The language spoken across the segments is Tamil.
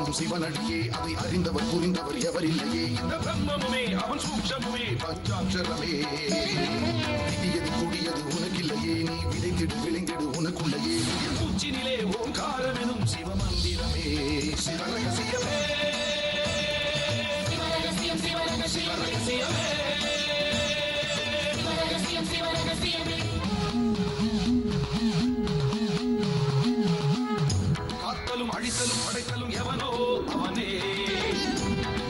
பிரம்மம் சிவனடியே அதை அறிந்தவர் புரிந்தவர் எவரில்லையே இந்த பிரம்மமுமே அவன் சூட்சமுமே பஞ்சாட்சரமே விதியது கூடியது உனக்கில்லையே நீ விளைந்திடு விளைந்திடு உனக்குள்ளையே மூச்சினிலே ஓங்காரமெனும் சிவமந்திரமே சிவரகசியமே சிவரகசியம் சிவரகசியமே சிவரகசியம் சிவரகசியமே காத்தலும் அழித்தலும் படைத்தலும் எவனோ அவனே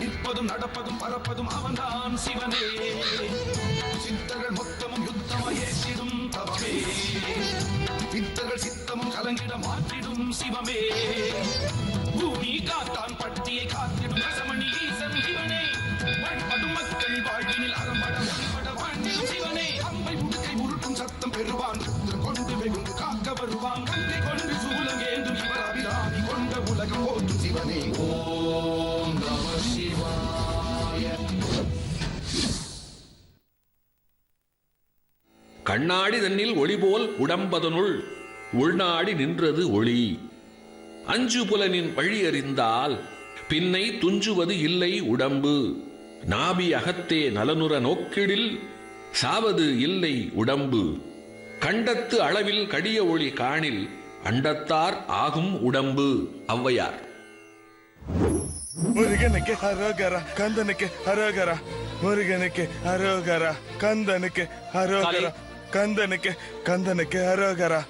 நிற்பதும் நடப்பதும் பறப்பதும் அவன்தான் சிவனே சித்தர்கள் மொத்தமும் யுத்தமாய் ஏற்றிடும் தவமே சித்தர்கள் சித்தமும் கலங்கிட மாற்றிடும் சிவமே பூமி காத்தான் பட்டியை காத்திடும் ரசமணி ஈசன் சிவனே வாழ்படும் மக்கள் வாழ்வினில் அறம்பட வழிபட வாழ்ந்திடும் சிவனே அம்பை முடுக்கை உருட்டும் சத்தம் பெறுவான் கொண்டு வெகுண்டு காக்க வருவான் கங்கை கொண்டு சூலங்கேந்தும் இவர் அபிராமி கொண்ட உலகம் போற்றும் சிவனே ஓம் நம சிவாய. கண்ணாடி தன்னில் ஒளி போல் உடம்பதனுள் உள்நாடி நின்றது ஒளி. அஞ்சு புலனின் வழி அறிந்தால் பின்னை துஞ்சுவது இல்லை உடம்பு. நாபி அகத்தே நலனுற நோக்கிடில் சாவது இல்லை உடம்பு. கண்டத்து அளவில் கடிய ஒளி காணில் அண்டத்தார் ஆகும் உடம்பு. ஔவையார். முருகனுக்கு அரோகரா கந்தனுக்கு அரோகரா முருகனுக்கு அரோகரா கந்தனுக்கு அரோகரா கந்தனுக்கு அரோகரா.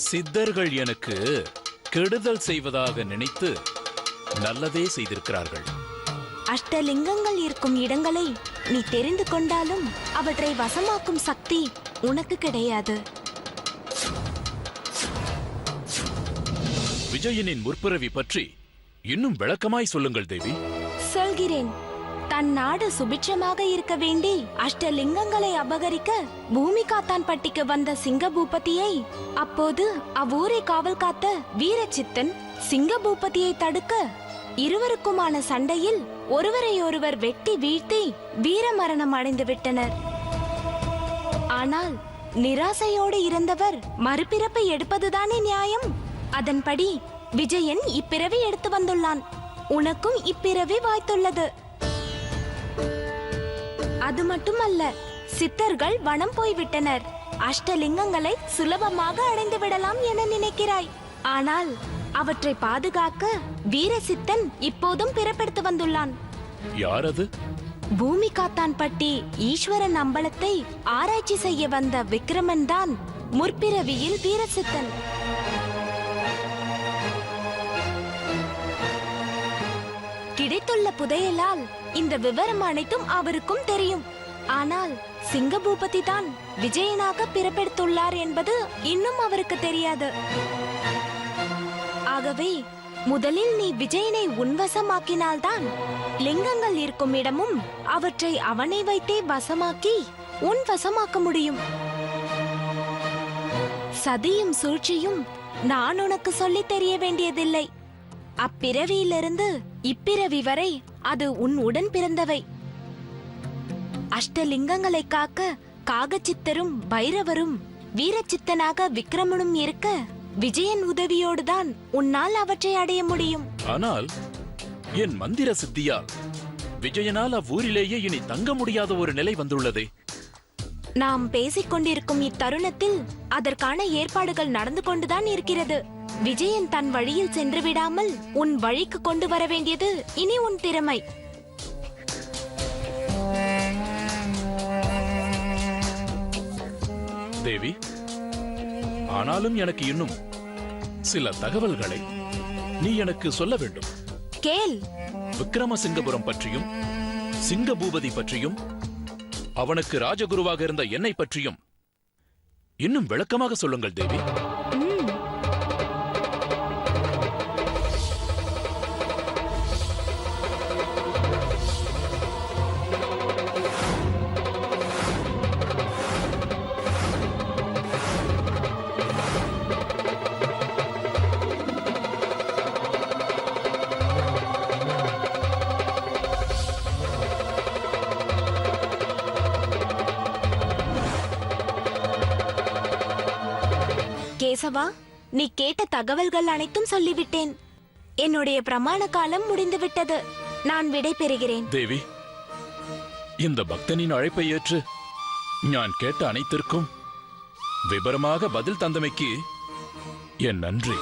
சித்தர்கள் எனக்கு கெடுதல் செய்வதாக நினைத்து நல்லதே செய்திருக்கிறார்கள். அஷ்டலிங்கங்கள் இருக்கும் இடங்களை நீ தெரிந்து கொண்டாலும் அவற்றை வசமாக்கும் சக்தி உனக்கு கிடையாது. விஜயனின் முற்பிறவி பற்றி இன்னும் விளக்கமாய் சொல்லுங்கள் தேவி. சொல்கிறேன். தன் நாடு சுபிட்சமாக இருக்க வேண்டி அஷ்டலிங்கங்களை அபகரிக்க பூமி காத்தான் பட்டிக்கு வந்த சிங்க பூபதியை அப்போது அவ்வூரை காவல் காத்த வீரச்சித்தன் சிங்க பூபதியை தடுக்க இருவருக்குமான சண்டையில் ஒருவரையொருவர் வெட்டி வீழ்த்தி வீரமரணம் அடைந்து விட்டனர். ஆனால் நிராசையோடு இருந்தவர் மறுபிறப்பை எடுப்பதுதானே நியாயம். அதன்படி விஜயன் இப்பிறவி எடுத்து வந்துள்ளான். உனக்கும் இப்பிறவி வாய்த்துள்ளது. அது மட்டுமல்ல, சித்தர்கள் வனம் போய்விட்டனர். அஷ்டலிங்கங்களை சுலபமாக அடைந்து விடலாம் என நினைக்கிறாய். ஆனால் அவற்றை பாதுகாக்க வீரசித்தன் இப்போதும் பிறப்பெடுத்து வந்துள்ளான். யார் அது? பூமி காத்தான் பட்டி ஈஸ்வரன் அம்பலத்தை ஆராய்ச்சி செய்ய வந்த விக்ரமன் தான் முற்பிறவியில் வீரசித்தன். கிடைத்துள்ள புதையலால் இந்த விவரம் அனைத்தும் அவருக்கும் தெரியும். ஆனால் சிங்கபூபதி தான் விஜயனாக பிறப்பெடுத்துள்ளார் என்பது இன்னும் அவருக்கு தெரியாது. ஆகவே முதலில் நீ விஜயனை உன்வசமாக்கினால்தான் லிங்கங்கள் இருக்கும் இடமும் அவற்றை அவனை வைத்தே வசமாக்கி உன் வசமாக்க முடியும். சதியும் சூழ்ச்சியும் நான் உனக்கு சொல்லித் தெரிய வேண்டியதில்லை. அப்பிறவியிலிருந்து இப்பிறவி வரை அது உன் உடன் பிறந்தவை. அஷ்டலிங்கங்களை காக்க காகச்சித்தரும் பைரவரும் வீரச்சித்தனாக விக்ரமனும் இருக்க விஜயன் உதவியோடுதான் உன்னால் அவற்றை அடைய முடியும். ஆனால் என் மந்திர சித்தியால் விஜயனால் அவ்வூரிலேயே இனி தங்க முடியாத ஒரு நிலை வந்துள்ளதே. நாம் பேசிக் கொண்டிருக்கும் இத்தருணத்தில் அதற்கான ஏற்பாடுகள் நடந்து கொண்டுதான் இருக்கிறது. விஜயன் தன் வழியில் சென்று விடாமல் உன் வழிக்கு கொண்டு வர வேண்டியது இனி உன் திறமை. தேவி, ஆனாலும் எனக்கு இன்னும் சில தகவல்களை நீ எனக்கு சொல்ல வேண்டும். கேள். விக்ரமசிங்கபுரம் பற்றியும் சிங்கபூபதி பற்றியும் அவனுக்கு ராஜகுருவாக இருந்த என்னை பற்றியும் இன்னும் விளக்கமாக சொல்லுங்கள் தேவி. கேசவா, நீ கேட்ட தகவல்கள் அனைத்தும் சொல்லிவிட்டேன். என்னுடைய பிரமாண காலம் முடிந்துவிட்டது. நான் விடை பெறுகிறேன். தேவி, இந்த பக்தனின் அழைப்பை ஏற்று நான் கேட்ட அனைத்திற்கும் விபரமாக பதில் தந்தமைக்கு என் நன்றி.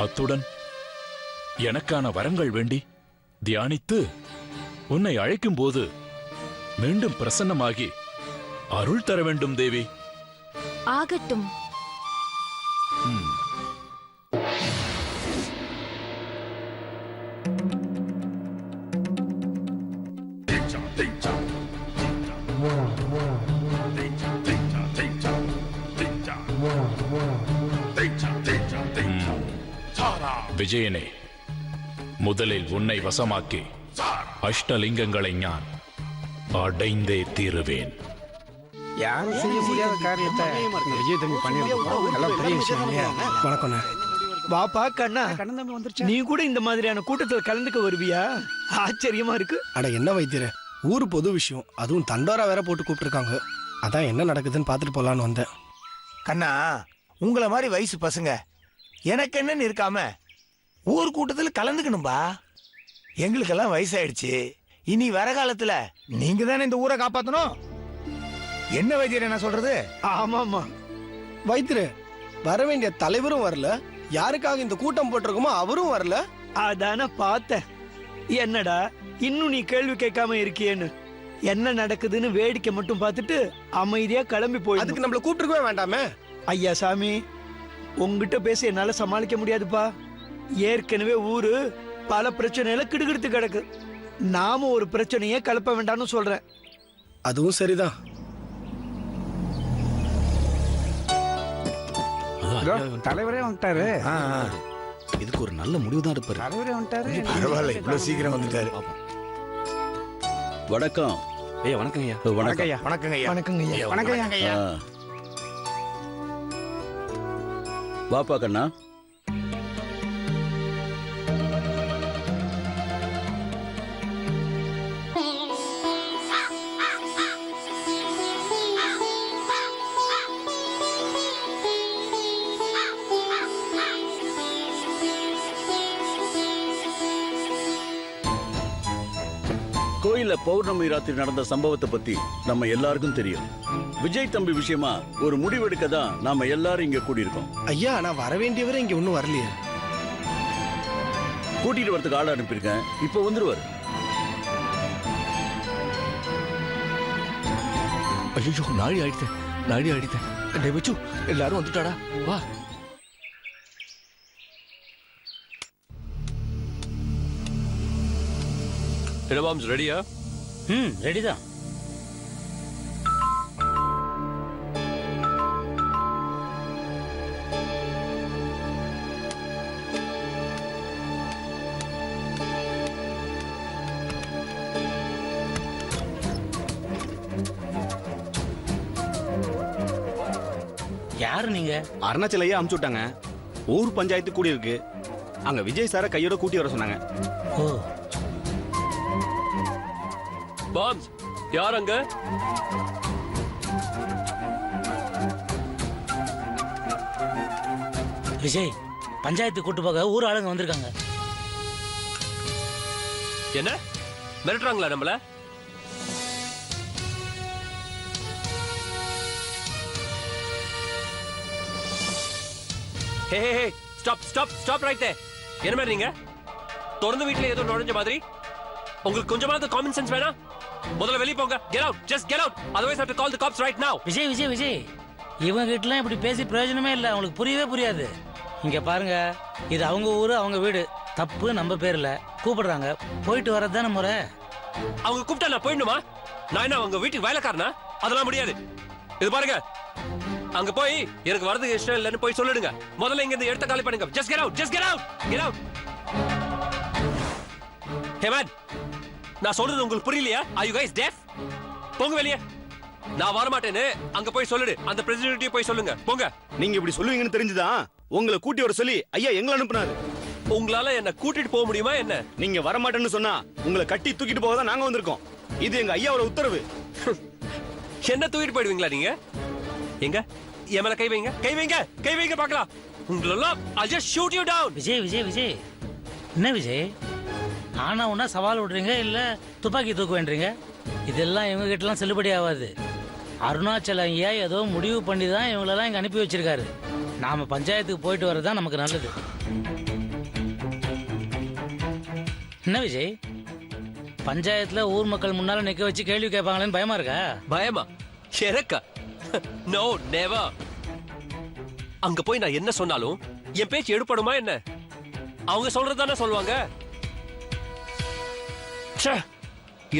அத்துடன் எனக்கான வரங்கள் வேண்டி தியானித்து உன்னை அழைக்கும் போது மீண்டும் பிரசன்னமாகி அருள் தர வேண்டும் தேவி. ஆகட்டும். விஜயனே, முதலில் உன்னை வசமாக்கி அஷ்டலிங்கங்களை ஞான் அடைந்தே தீருவேன். யாரும் செய்ய முடியாத காரியத்தை விஜய் தம்பி பண்ணிருக்கோம். எல்லாம் பெரிய விஷயம் இல்லையா? வணக்கம்ண்ணா. வாப்பா கண்ணா, நீ கூட இந்த மாதிரியான கூட்டத்தில் கலந்துக்க வருவியா? ஆச்சரியமா இருக்கு. அட என்ன வைத்தியர, ஊர் பொது விஷயம், அதுவும் தண்டோரா வேற போட்டு கூப்பிட்டுருக்காங்க. அதான் என்ன நடக்குதுன்னு பார்த்துட்டு போலான்னு வந்தேன். கண்ணா, உங்களை மாதிரி வயசு பசங்க எனக்கு என்னன்னு இருக்காம ஊர் கூட்டத்தில் கலந்துக்கணும்பா. எங்களுக்கெல்லாம் வயசாயிடுச்சு. இனி வர காலத்துல நீங்க தானே இந்த ஊரை காப்பாத்தணும். என்ன வைத்தியர் என்ன சொல்றது? ஆமாமா வைத்தியர, வர வேண்டிய தலைவரும் வரல, யாருக்காக இந்த கூட்டம் போட்டிருக்கோமோ அவரும் வரல. அதான பார்த்தேன். என்னடா இன்னும் நீ கேள்வி கேட்காம இருக்கியேன்னு. என்ன நடக்குதுன்னு வேடிக்கை மட்டும் பார்த்துட்டு அமைதியா கிளம்பி போய். அதுக்கு நம்மள கூப்பிட்டுருக்கவே வேண்டாமே. ஐயா சாமி, உங்ககிட்ட பேச என்னால சமாளிக்க முடியாதுப்பா. ஏற்கனவே ஊரு பல பிரச்சனையில கிடுகிடுத்து கிடக்கு. நாம ஒரு பிரச்சனையே கலப்ப வேண்டாம்னு சொல்றேன். அதுவும் சரிதான். தலைவரே வந்துட்டாரு. இதுக்கு ஒரு நல்ல முடிவு தான் எடுப்பாரு. தலைவரே வந்துட்டாரு. பரவாயில்ல, இவ்வளவு சீக்கிரம் வந்துட்டாரு. வணக்கம். ஐயா வணக்கம் ஐயா. வணக்கம் ஐயா. வணக்கங்க ஐயா. வணக்கங்க ஐயா. வணக்கம் ஐயா. வாப்பா கண்ணா. கோயில்ல பௌர்ணமி ராத்திரி நடந்த சம்பவத்தை பத்தி நம்ம எல்லாருக்கும் தெரியும். விஜய் தம்பி விஷயமா ஒரு முடிவெடுக்க தான் நாம எல்லாரும் இங்க கூடியிருக்கோம். ஐயா, நான் வர வேண்டியவரை இங்க ஒன்னும் வரலையே. கூட்டிட்டு வரதுக்கு ஆள் அனுப்பியிருக்கேன், இப்ப வந்துருவாரு. ஐயோ, நாடி ஆயிடுத்தேன். டேய் வச்சு, எல்லாரும் வந்துட்டாடா, வா. Baums ரெடியா? ரெடிதான். யாரு நீங்க? அருணாச்சல ஐயா அமுச்சு விட்டாங்க. ஊர் பஞ்சாயத்து கூடி இருக்கு. அங்க விஜய் சார கையோட கூட்டி வர சொன்னாங்க. ஓ, பாம்ஸ் யார் அங்க? விஜய், பஞ்சாயத்து கூட்டு போக ஊர் ஆளுங்க வந்திருக்காங்க. என்ன மிரட்டுறாங்களா நம்மள? ஹே ஹே ஹே, ஸ்டாப் ரைட் தேர். என்ன மாதிரி நீங்க தொடர்ந்து வீட்ல ஏதோ நுழைஞ்ச மாதிரி? உங்களுக்கு கொஞ்சமாவது காமன் சென்ஸ் வேணா? முதல்ல வெளிய போங்க. Get out, just get out. Otherwise I have to call the cops right now. Vijay, இவங்க கிட்டலாம் இப்படி பேசி பிரயோஜனமே இல்லை. அவங்களுக்கு புரியவே புரியாது. இங்க பாருங்க, இது அவங்க ஊரு, அவங்க வீடு. தப்பு நம்ம பேர்ல. கூப்பிடுறாங்க, போயிட்டு வரது தானே முறை. அவங்க கூப்பிட்டா நான் போயிடணுமா? நான் என்ன அவங்க வீட்டுக்கு வேலைக்காரனா? அதெல்லாம் முடியாது. இது பாருங்க, அங்க போய் எனக்கு வரதுக்கு இஷ்டம் இல்லைன்னு போய் சொல்லிடுங்க. முதல்ல இங்க இருந்து எடுத்த காலி பண்ணுங்க. Just get out. Hey man, நான் சொல்றது உங்களுக்கு புரியலையா? Are you guys deaf? போங்க வெளியே. நான் வர மாட்டேன்னு அங்க போய் சொல்லிடு. அந்த பிரசிடென்ட்டே போய் சொல்லுங்க. போங்க. நீங்க இப்படி சொல்லுவீங்கன்னு தெரிஞ்சுதான் உங்களை கூட்டி வர சொல்லி ஐயா எங்களை அனுப்புனாரு. உங்களால என்ன கூட்டிட்டு போக முடியுமா என்ன? நீங்க வர மாட்டேன்னு சொன்னா உங்களை கட்டி தூக்கிட்டு போக தான் நாங்க வந்திருக்கோம். இது எங்க ஐயாவோட உத்தரவு. என்ன தூக்கிட்டு போயிடுவீங்களா நீங்க? எங்க என் மேல கை வைங்க, கை வைங்க, கை வைங்க பார்க்கலாம். உங்களெல்லாம் I'll just shoot you down. Vijay Vijay Vijay, என்ன விஜய் ஆனா ஒன்னா சவால் விடுறீங்க இல்ல துப்பாக்கி தூக்கு வேண்டீங்க? இதெல்லாம் இவங்க கிட்டலாம் செல்லுபடி ஆகாது. அருணாச்சலம் ஐயா ஏதோ முடிவு பண்ணி தான் இவங்களெல்லாம் இங்க அனுப்பி வச்சிருக்காரு. நாம பஞ்சாயத்துக்கு போயிட்டு வர்றதுதான் நமக்கு நல்லது. என்ன விஜய், பஞ்சாயத்துல ஊர் மக்கள் முன்னால நிக்க வச்சு கேள்வி கேட்பாங்களேன்னு பயமா இருக்கா? பயமா? எனக்கா? No, never. அங்க போய் நான் என்ன சொன்னாலும் என் பேச்சு எடுபடுமா என்ன? அவங்க சொல்றதானே சொல்லுவாங்க.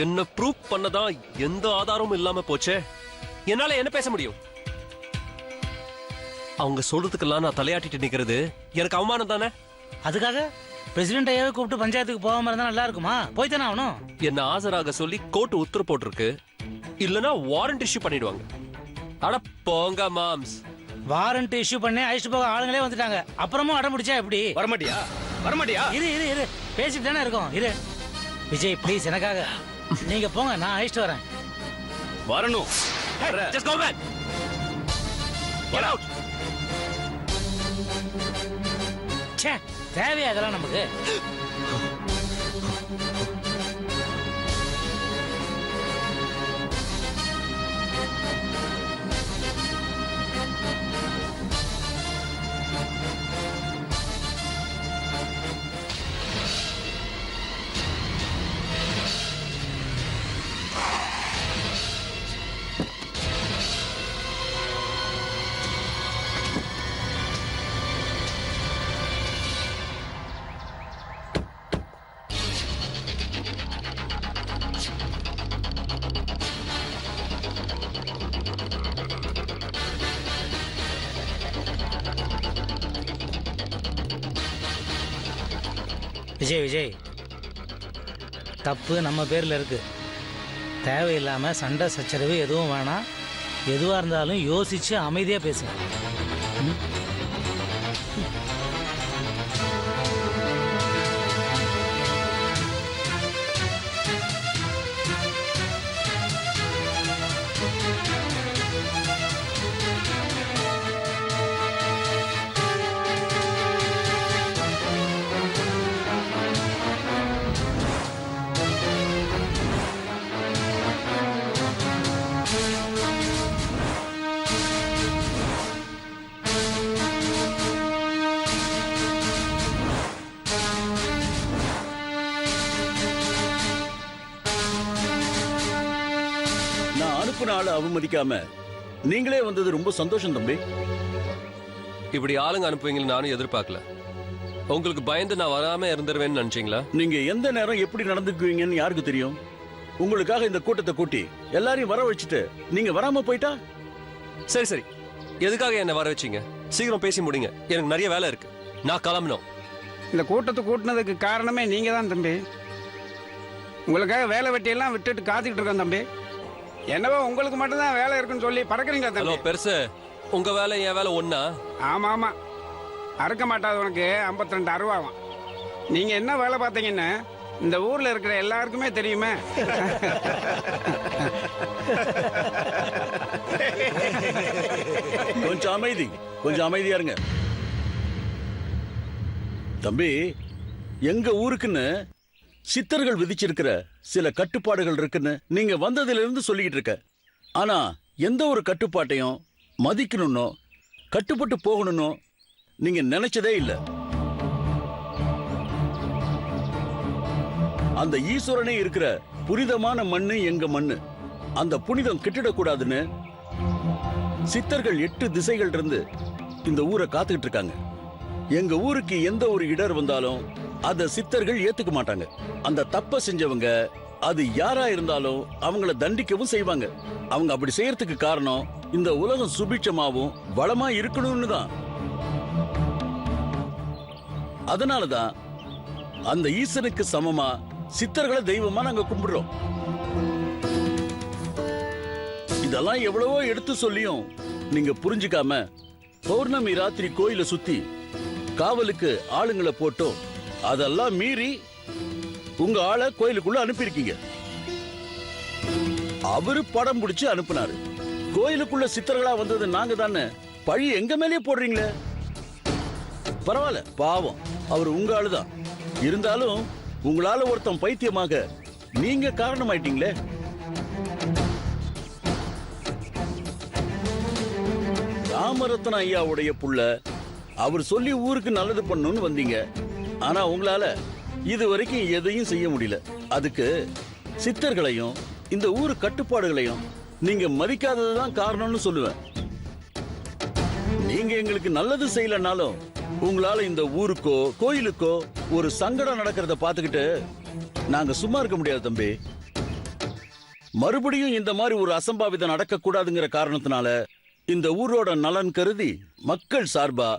என்ன ப்ரூவ் பண்ணதான் எந்த ஆதாரமும் இல்லாம போச்சே. என்னால என்ன பேச முடியும்? அவங்க சொல்றதுக்கெல்லாம் நான் தலையாட்டிட்டு நிக்கிறது எனக்கு அவமானம் தானே. அதுக்காக பிரசிடென்ட் ஐயாவே கூப்பிட்டு பஞ்சாயத்துக்கு போகாம இருந்தா நல்லா இருக்குமா? போய் தானே ஆகணும். என்ன ஆஜராக சொல்லி கோர்ட் உத்தரவு போட்டிருக்கு. இல்லனா வாரண்ட் இஷ்யூ பண்ணிடுவாங்க. அட போங்க மாம்ஸ். வாரண்ட் இஷ்யூ பண்ணி அழைச்சிட்டு போக ஆளுங்களே வந்துட்டாங்க. அப்புறமும் அடம் பிடிச்சா எப்படி? வரமாட்டியா? வரமாட்டியா? இரு இரு இரு, பேசிட்டு தானே இருக்கோம். இரு விஜய் ப்ளீஸ், எனக்காக நீங்க போங்க, நான் அழைச்சிட்டு வரேன். வரணும். Just go back. Get out. ச்சே, தேவையா இதெல்லாம் நமக்கு? விஜய் விஜய், தப்பு நம்ம பேர்ல இருக்கு. தேவையில்லாம சண்டை சச்சரவு எதுவும் வேணாம். எதுவா இருந்தாலும் யோசிச்சு அமைதியா பேசுங்க. அவமதிக்காம நீங்களே வந்தது ரொம்ப சந்தோஷம் தம்பி. இப்படி ஆளுங்க அனுப்புவீங்கன்னு நானும் எதிர்பார்க்கல. உங்களுக்கு பயந்து நான் வராம இருந்துருவேன்னு நினைச்சீங்களா? நீங்க எந்த நேரம் எப்படி நடந்துக்குவீங்கன்னு யாருக்கு தெரியும்? உங்களுக்காக இந்த கூட்டத்தை கூட்டி எல்லாரையும் வர வச்சுட்டு நீங்க வராம போயிட்டா? சரி சரி, எதுக்காக என்ன வர வச்சீங்க? சீக்கிரம் பேசி முடிங்க, எனக்கு நிறைய வேலை இருக்கு. நான் கிளம்பணும். இந்த கூட்டத்தை கூட்டினதுக்கு காரணமே நீங்க தான் தம்பி. உங்களுக்காக வேலை வெட்டியெல்லாம் விட்டுட்டு காத்துக்கிட்டு இருக்கேன் தம்பி. என்னவோ உங்களுக்கு மட்டும்தான் வேலை இருக்குன்னு சொல்லி பறக்குறீங்களா தம்பி? ஹலோ பெருசு, உங்க வேலை என் வேலை ஒண்ணா? ஆமா ஆமா, அறுக்க மாட்டாதவனுக்கு 52 அருவாகும். நீங்க என்ன வேலை பார்த்தீங்கன்னு இந்த ஊர்ல இருக்கிற எல்லாருக்குமே தெரியுமே. கொஞ்சம் அமைதி, கொஞ்சம் அமைதியா இருங்க தம்பி. எங்க ஊருக்குன்னு சித்தர்கள் விதிச்சிருக்கிற சில கட்டுப்பாடுகள் இருக்குன்னு நீங்க வந்ததுல இருந்து சொல்லிக்கிட்டு இருக்க. ஆனா எந்த ஒரு கட்டுப்பாட்டையும் மதிக்கணும்னோ கட்டுப்பட்டு போகணும்னோ நீங்க நினைச்சதே இல்லை. அந்த ஈஸ்வரனே இருக்கிற புனிதமான மண்ணு எங்க மண்ணு. அந்த புனிதம் கிட்டிடக்கூடாதுன்னு சித்தர்கள் 8 திசைகள் இருந்து இந்த ஊரை காத்துக்கிட்டு இருக்காங்க. எங்க ஊருக்கு எந்த ஒரு இடர் வந்தாலும் அத சித்தர்கள் ஏத்துக்க மாட்டாங்க. அந்த தப்ப செஞ்சவங்க அது யாரா இருந்தாலும் அவங்கள தண்டிக்கவும் செய்வாங்க. அவங்க அப்படி செய்யறதுக்கு காரணம் இந்த உலகம் சுபிட்சமாவும் வளமா இருக்கணும்னு தான். அதனாலதான் அந்த ஈசனுக்கு சமமா சித்தர்களை தெய்வமா நாங்க கும்பிடுறோம். இதெல்லாம் எவ்வளவோ எடுத்து சொல்லியும் நீங்க புரிஞ்சுக்காம பௌர்ணமி ராத்திரி கோயிலை சுத்தி காவலுக்கு ஆளுங்களை போட்டோம். அதெல்லாம் மீறி உங்க ஆளை கோயிலுக்குள்ள அனுப்பியிருக்கீங்க. அவரு படம் பிடிச்சு அனுப்புனாரு. கோயிலுக்குள்ள சித்தர்களா வந்தது நாங்க தானே. பழி எங்க மேலேயே போடுறீங்களே. பரவாயில்ல, பாவம் அவர் உங்க ஆளுதான். இருந்தாலும் உங்களால ஒருத்தன் பைத்தியமாக நீங்க காரணமாயிட்டீங்களே. ராமரத்ன ஐயாவுடைய புள்ள, அவர் சொல்லி ஊருக்கு நல்லது பண்ணணும்னு வந்தீங்க. ஆனா உங்களால இது வரைக்கும் எதையும் செய்ய முடியல. அதுக்கு சித்தர்களையும் இந்த ஊரு கட்டுப்பாடுகளையும் நீங்க மதிக்காததுதான் காரணம்னு சொல்லுவேன். நீங்க எங்களுக்கு நல்லது செய்யலனாலும் உங்களால இந்த ஊருக்கோ கோயிலுக்கோ ஒரு சங்கடம் நடக்கிறத பார்த்துக்கிட்டு நாங்க சும்மா இருக்க முடியாது தம்பி. மறுபடியும் இந்த மாதிரி ஒரு அசம்பாவிதம் நடக்க கூடாதுங்கிற காரணத்தினால இந்த ஊரோட நலன் கருதி மக்கள் சார்பா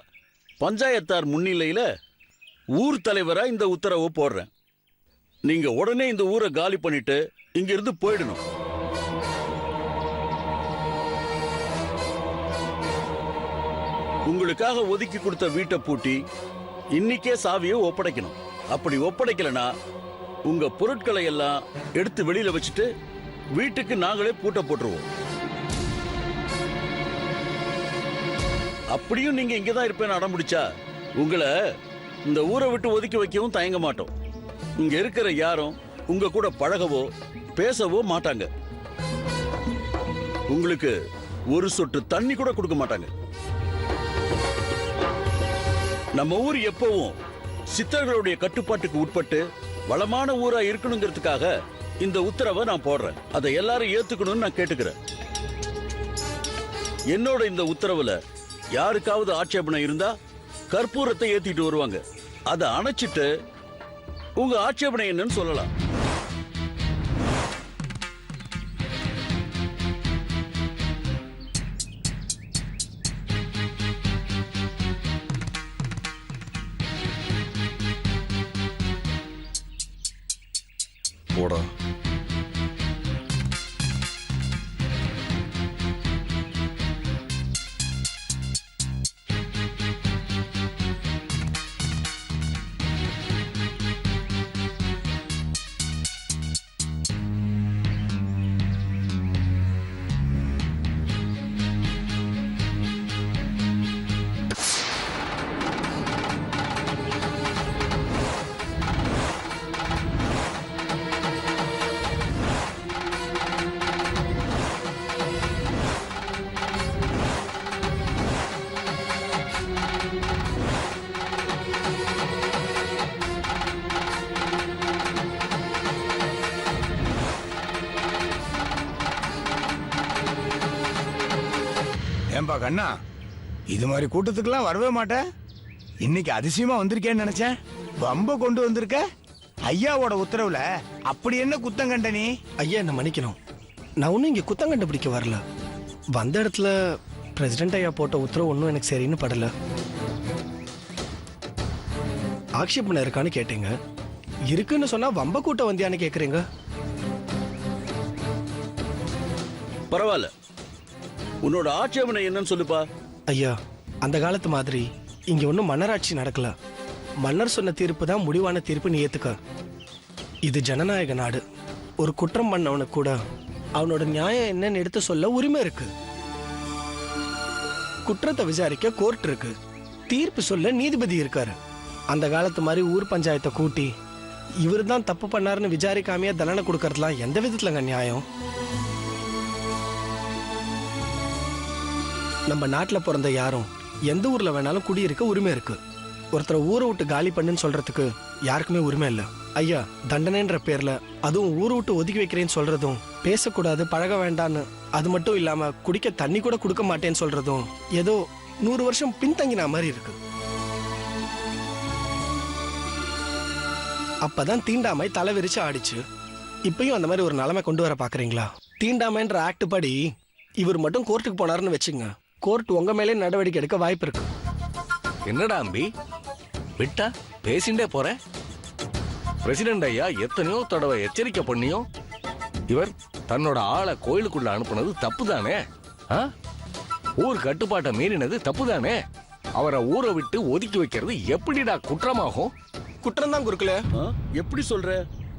பஞ்சாயத்தார் முன்னிலையில ஊர் தலைவரா இந்த உத்தரவை போடுறேன். நீங்க உடனே இந்த ஊரை காலி பண்ணிட்டு இங்க இருந்து போயிடணும். உங்களுக்காக ஒதுக்கி கொடுத்த வீட்டை பூட்டி இன்னைக்கே சாவியை ஒப்படைக்கணும். அப்படி ஒப்படைக்கலனா உங்க பொருட்களை எல்லாம் எடுத்து வெளியில வச்சுட்டு வீட்டுக்கு நாங்களே பூட்ட போட்டுருவோம். அப்படியும் நீங்க இங்கதான் இருப்பேன்னு அடம்பிடிச்சா உங்களை இந்த ஊரை விட்டு ஒதுக்கி வைக்கவும் தயங்க மாட்டோம். இங்க இருக்கிற யாரும் உங்க கூட பழகவோ பேசவோ மாட்டாங்க. உங்களுக்கு ஒரு சொட்டு தண்ணி கூட கொடுக்க மாட்டாங்க. நம்ம ஊர் எப்பவும் சித்தர்களுடைய கட்டுப்பாட்டுக்கு உட்பட்டு வளமான ஊரா இருக்கணுங்கிறதுக்காக இந்த உத்தரவை நான் போடுறேன். அதை எல்லாரும் ஏத்துக்கணும்னு நான் கேட்டுக்கிறேன். என்னோட இந்த உத்தரவுல யாருக்காவது ஆட்சேபனை இருந்தா கற்பூரத்தை ஏத்திட்டு வருவாங்க. அதை அணைச்சிட்டு உங்க ஆட்சேபனை என்னன்னு சொல்லலாம். போடா. ஏன்பா கண்ணா, இது மாதிரி கூட்டத்துக்கெல்லாம் வரவே மாட்டேன். இன்னைக்கு அதிசயமா வந்திருக்கேன்னு நினைச்சேன். வம்ப கொண்டு வந்திருக்க. ஐயாவோட உத்தரவுல அப்படி என்ன குத்தம் கண்ட நீ? ஐயா என்ன மன்னிக்கணும், நான் ஒன்றும் இங்கே குத்தம் கண்டுபிடிக்க வரல. வந்த இடத்துல பிரசிடென்ட் ஐயா போட்ட உத்தரவு ஒன்றும் எனக்கு சரின்னு படல. ஆக்ஷேபனை இருக்கான்னு கேட்டீங்க. இருக்குன்னு சொன்னா வம்ப கூட்டம் வந்தியான்னு கேட்குறீங்க. பரவாயில்ல, உன்னோட ஆட்சேபனை என்னன்னு சொல்லுப்பா. ஐயா, அந்த காலத்து மாதிரி இங்க ஒன்றும் மன்னராட்சி நடக்கல. மன்னர் சொன்ன தீர்ப்பு தான் முடிவான தீர்ப்பு, நீ ஏத்துக்க. இது ஜனநாயக நாடு. ஒரு குற்றம் பண்ணவனுக்கு கூட அவனோட நியாயம் என்னன்னு எடுத்து சொல்ல உரிமை இருக்கு. குற்றத்தை விசாரிக்க கோர்ட் இருக்கு. தீர்ப்பு சொல்ல நீதிபதி இருக்காரு. அந்த காலத்து மாதிரி ஊர் பஞ்சாயத்தை கூட்டி இவர் தான் தப்பு பண்ணாருன்னு விசாரிக்காமையே தண்டனை கொடுக்கறதுலாம் எந்த விதத்துலங்க நியாயம்? நம்ம நாட்டில் பிறந்த யாரும் எந்த ஊர்ல வேணாலும் குடியிருக்க உரிமை இருக்கு. ஒருத்தரை ஊரை விட்டு காலி பண்ணுன்னு சொல்றதுக்கு யாருக்குமே உரிமை இல்லை. ஐயா, தண்டனைன்ற பேர்ல அதுவும் ஊரை விட்டு ஒதுக்கி வைக்கிறேன்னு சொல்றதும், பேசக்கூடாது பழக வேண்டான்னு, அது மட்டும் இல்லாம குடிக்க தண்ணி கூட கொடுக்க மாட்டேன்னு சொல்றதும் ஏதோ 100 வருஷம் பின்தங்கின மாதிரி இருக்கு. அப்பதான் தீண்டாமை தலை விரிச்சு ஆடிச்சு. இப்பயும் அந்த மாதிரி ஒரு நிலைமை கொண்டு வர பாக்குறீங்களா? தீண்டாமைன்ற ஆக்ட் படி இவர் மட்டும் கோர்ட்டுக்கு போனாருன்னு வச்சுங்க, கோர்ட் உங்க மேலே நடவடிக்கை எடுக்க வாய்ப்பு இருக்கு. என்னடா அம்பி, விட்டா பேசிண்டே போற? பிரசிடென்ட் ஐயா எத்தனையோ தடவை எச்சரிக்கை பண்ணியும் இவர் தன்னோட ஆளை கோயிலுக்குள்ள அனுப்புனது தப்பு தானே? ஊர் கட்டுப்பாட்டை மீறினது தப்பு தானே? அவரை ஊரை விட்டு ஒதுக்கி வைக்கிறது எப்படிடா குற்றமாகும்? குற்றம் தான் குறுக்கல. எப்படி சொல்ற?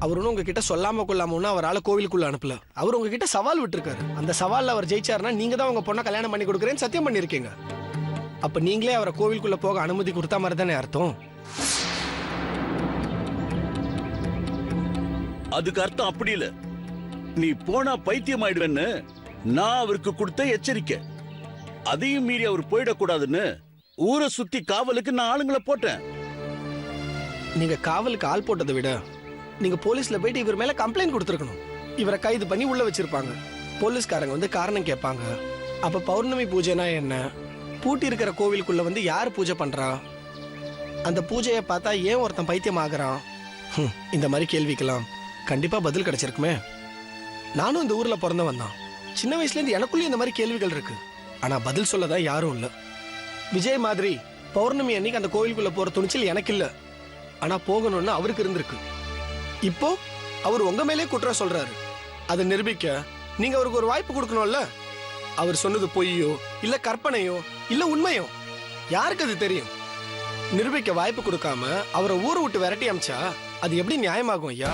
அவர் ஒன்றும் உங்ககிட்ட சொல்லாம கொள்ளாம அவரால் கோவிலுக்குள்ள அனுப்பல. அவர் உங்ககிட்ட சவால் விட்டுருக்காரு. அந்த சவால்ல அவர் ஜெயிச்சாருன்னா நீங்க தான் உங்க பொண்ணை கல்யாணம் பண்ணி கொடுக்குறேன்னு சத்தியம் பண்ணிருக்கீங்க. அப்ப நீங்களே அவரை கோவிலுக்குள்ள போக அனுமதி கொடுத்தா மாதிரி தானே அர்த்தம்? அதுக்கு அர்த்தம் அப்படி இல்ல. நீ போனா பைத்தியம் ஆயிடுவேன்னு நான் அவருக்கு கொடுத்த எச்சரிக்கை. அதையும் மீறி அவர் போயிடக்கூடாதுன்னு ஊரை சுத்தி காவலுக்கு நான் ஆளுங்களை போட்டேன். நீங்க காவலுக்கு ஆள் போட்டதை விட நீங்க போலீஸ்ல போயிட்டு இவர் மேல கம்ப்ளைண்ட் கொடுத்துருக்கணும். இவரை கைது பண்ணி உள்ள வச்சிருப்பாங்க. போலீஸ்காரங்க வந்து காரணம் கேட்பாங்க. அப்ப பௌர்ணமி பூஜைனா என்ன, பூட்டி இருக்கிற கோவிலுக்குள்ள வந்து யார் பூஜை பண்றா, அந்த பூஜையை பார்த்தா ஏன் ஒருத்தன் பைத்தியம் ஆகுறான், இந்த மாதிரி கேள்விக்கலாம் கண்டிப்பா பதில் கிடைச்சிருக்குமே. நானும் இந்த ஊர்ல பிறந்தவன் தான். சின்ன வயசுல இருந்து எனக்குள்ளேயும் இந்த மாதிரி கேள்விகள் இருக்கு. ஆனா பதில் சொல்லதான் யாரும் இல்ல. விஜய் மாதிரி பௌர்ணமி அன்னைக்கு அந்த கோவிலுக்குள்ள போற துணிச்சல் எனக்கு இல்ல. ஆனா போகணும்னு அவருக்கு இருந்திருக்கு. இப்போ அவர் உங்க மேலே குற்றம் சொல்றாரு. அதை நிரூபிக்க நீங்க அவருக்கு ஒரு வாய்ப்பு கொடுக்கணும்ல. அவர் சொன்னது பொய்யோ இல்ல கற்பனையோ இல்ல உண்மையோ யாருக்கு அது தெரியும்? நிரூபிக்க வாய்ப்பு கொடுக்காம அவரை ஊரை விட்டு விரட்டி அமிச்சா அது எப்படி நியாயமாகும் ஐயா?